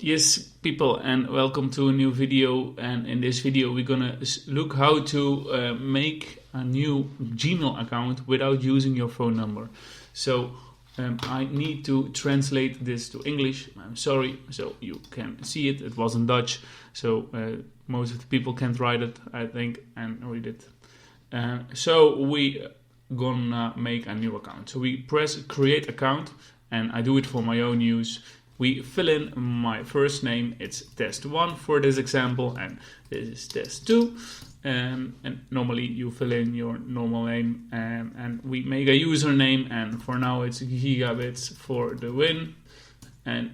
Yes, people, and welcome to a new video. And in this video we're gonna look how to make a new Gmail account without using your phone number. So I need to translate this to English. I'm sorry, so you can see it. It was in Dutch, so most of the people can't write it, I think, and read it. So we gonna make a new account. So we press create account, and I do it for my own use. We fill in my first name, it's test1 for this example, and this is test2. And normally you fill in your normal name, and we make a username, and for now it's GigaBits for the win. And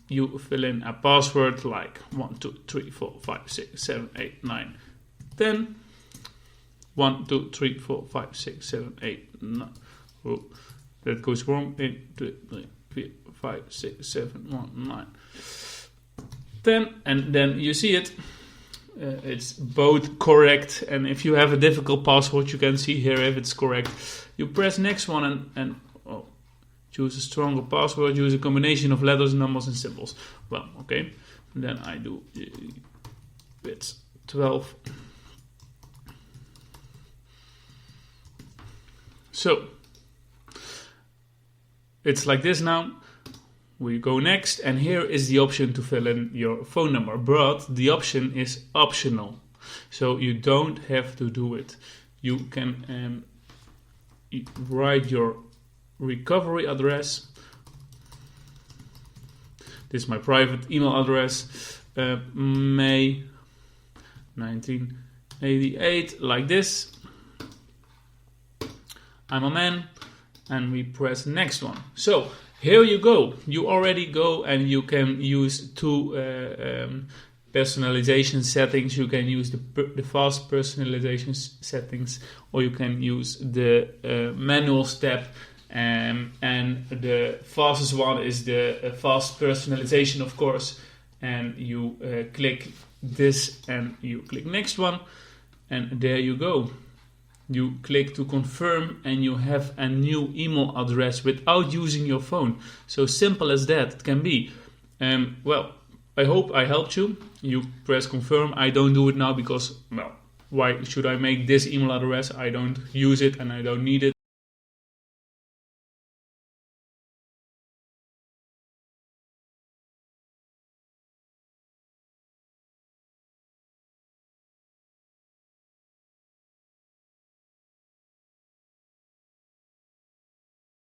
you fill in a password like 1, 2, 3, 4, 5, 6, 7, 8, 9, 10. 1, 2, 3, 4, 5, 6, 7, 8, 9. Oh, that goes wrong. 1, 2, 3, 4, 5, 6, 7, 1, 9, 10, and then you see it. It's both correct, and if you have a difficult password, you can see here if it's correct. You press next one and choose a stronger password. Use a combination of letters, numbers, and symbols. Well, okay. And then I do bits 12. So it's like this now. We go next, and here is the option to fill in your phone number, but the option is optional, so you don't have to do it. You can write your recovery address. This is my private email address, May 1988, like this. I'm a man, and we press next one. So here you go. You already go, and you can use two personalization settings. You can use the fast personalization settings, or you can use the manual step. And the fastest one is the fast personalization, of course. And you click this, and you click next one, and there you go. You click to confirm, and you have a new email address without using your phone. So simple as that it can be. Well, I hope I helped you. You press confirm. I don't do it now because, well, why should I make this email address? I don't use it and I don't need it.